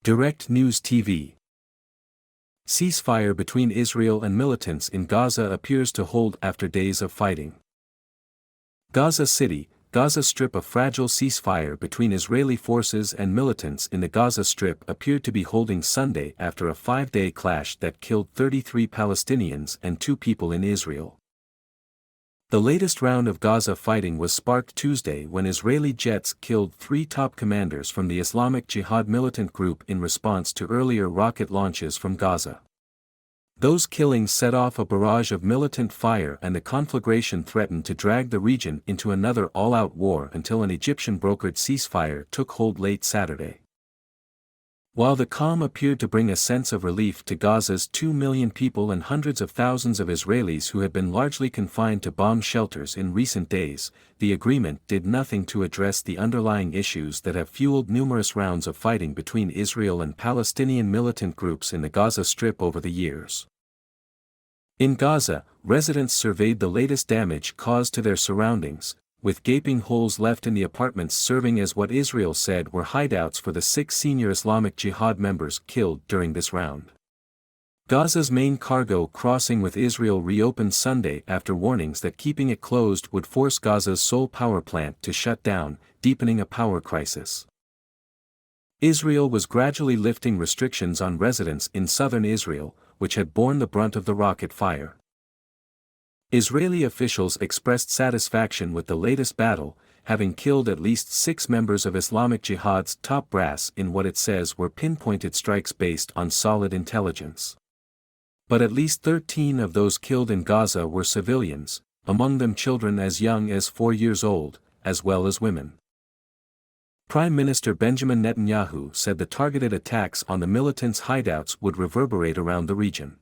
Direct News TV. Ceasefire between Israel and militants in Gaza appears to hold after days of fighting. Gaza City, Gaza Strip. A fragile ceasefire between Israeli forces and militants in the Gaza Strip appeared to be holding Sunday after a 5-day clash that killed 33 Palestinians and 2 people in Israel. The latest round of Gaza fighting was sparked Tuesday when Israeli jets killed 3 top commanders from the Islamic Jihad militant group in response to earlier rocket launches from Gaza. Those killings set off a barrage of militant fire, and the conflagration threatened to drag the region into another all-out war until an Egyptian-brokered ceasefire took hold late Saturday. While the calm appeared to bring a sense of relief to Gaza's 2 million people and hundreds of thousands of Israelis who had been largely confined to bomb shelters in recent days, the agreement did nothing to address the underlying issues that have fueled numerous rounds of fighting between Israel and Palestinian militant groups in the Gaza Strip over the years. In Gaza, residents surveyed the latest damage caused to their surroundings, with gaping holes left in the apartments serving as what Israel said were hideouts for the 6 senior Islamic Jihad members killed during this round. Gaza's main cargo crossing with Israel reopened Sunday after warnings that keeping it closed would force Gaza's sole power plant to shut down, deepening a power crisis. Israel was gradually lifting restrictions on residents in southern Israel, which had borne the brunt of the rocket fire. Israeli officials expressed satisfaction with the latest battle, having killed at least 6 members of Islamic Jihad's top brass in what it says were pinpointed strikes based on solid intelligence. But at least 13 of those killed in Gaza were civilians, among them children as young as 4 years old, as well as women. Prime Minister Benjamin Netanyahu said the targeted attacks on the militants' hideouts would reverberate around the region.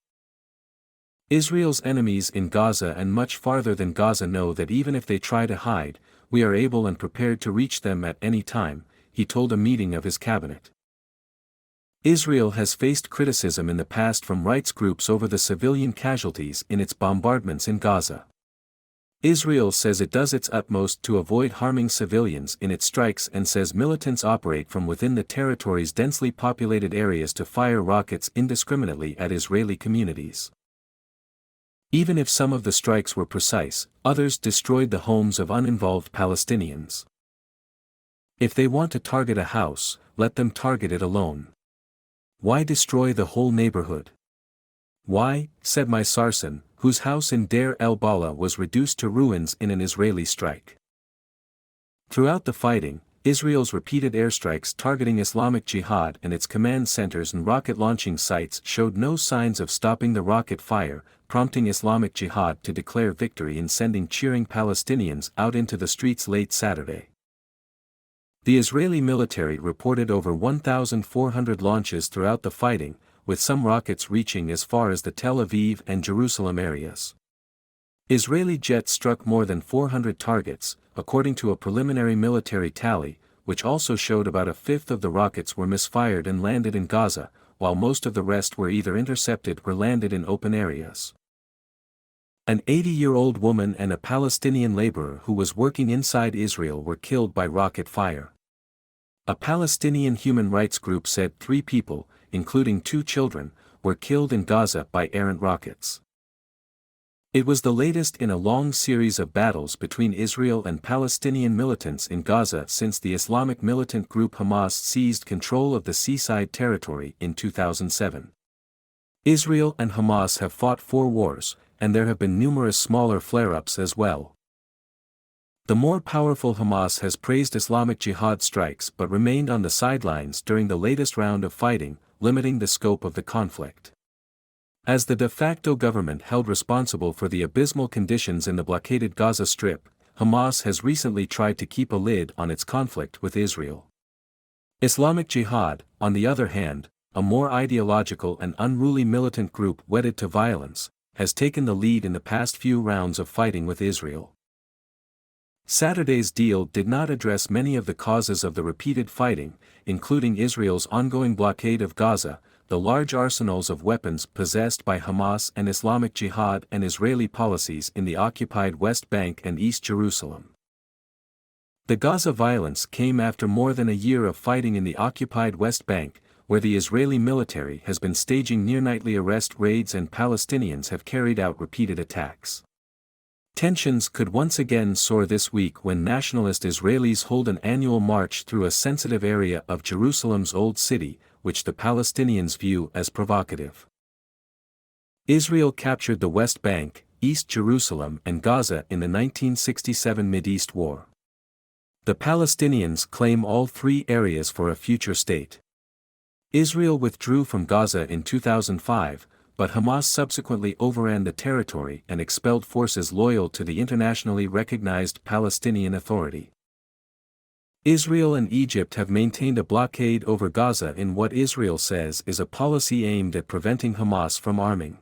Israel's enemies in Gaza and much farther than Gaza know that even if they try to hide, we are able and prepared to reach them at any time, he told a meeting of his cabinet. Israel has faced criticism in the past from rights groups over the civilian casualties in its bombardments in Gaza. Israel says it does its utmost to avoid harming civilians in its strikes and says militants operate from within the territory's densely populated areas to fire rockets indiscriminately at Israeli communities. Even if some of the strikes were precise, others destroyed the homes of uninvolved Palestinians. If they want to target a house, let them target it alone. Why destroy the whole neighborhood? Why, said my Sarson, whose house in Deir el-Bala was reduced to ruins in an Israeli strike. Throughout the fighting, Israel's repeated airstrikes targeting Islamic Jihad and its command centers and rocket launching sites showed no signs of stopping the rocket fire, prompting Islamic Jihad to declare victory in sending cheering Palestinians out into the streets late Saturday. The Israeli military reported over 1,400 launches throughout the fighting, with some rockets reaching as far as the Tel Aviv and Jerusalem areas. Israeli jets struck more than 400 targets, according to a preliminary military tally, which also showed about a fifth of the rockets were misfired and landed in Gaza, while most of the rest were either intercepted or landed in open areas. An 80-year-old woman and a Palestinian laborer who was working inside Israel were killed by rocket fire. A Palestinian human rights group said 3 people, including 2 children, were killed in Gaza by errant rockets. It was the latest in a long series of battles between Israel and Palestinian militants in Gaza since the Islamic militant group Hamas seized control of the seaside territory in 2007. Israel and Hamas have fought 4 wars, and there have been numerous smaller flare-ups as well. The more powerful Hamas has praised Islamic Jihad strikes but remained on the sidelines during the latest round of fighting, limiting the scope of the conflict. As the de facto government held responsible for the abysmal conditions in the blockaded Gaza Strip, Hamas has recently tried to keep a lid on its conflict with Israel. Islamic Jihad, on the other hand, a more ideological and unruly militant group wedded to violence, has taken the lead in the past few rounds of fighting with Israel. Saturday's deal did not address many of the causes of the repeated fighting, including Israel's ongoing blockade of Gaza, the large arsenals of weapons possessed by Hamas and Islamic Jihad, and Israeli policies in the occupied West Bank and East Jerusalem. The Gaza violence came after more than a year of fighting in the occupied West Bank, where the Israeli military has been staging near-nightly arrest raids and Palestinians have carried out repeated attacks. Tensions could once again soar this week when nationalist Israelis hold an annual march through a sensitive area of Jerusalem's Old City, which the Palestinians view as provocative. Israel captured the West Bank, East Jerusalem and Gaza in the 1967 Mideast War. The Palestinians claim all three areas for a future state. Israel withdrew from Gaza in 2005, but Hamas subsequently overran the territory and expelled forces loyal to the internationally recognized Palestinian Authority. Israel and Egypt have maintained a blockade over Gaza in what Israel says is a policy aimed at preventing Hamas from arming.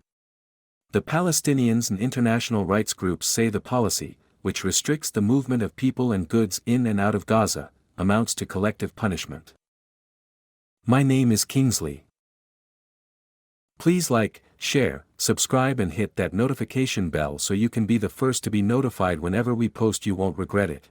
The Palestinians and international rights groups say the policy, which restricts the movement of people and goods in and out of Gaza, amounts to collective punishment. My name is Kingsley. Please like, share, subscribe and hit that notification bell so you can be the first to be notified whenever we post. You won't regret it.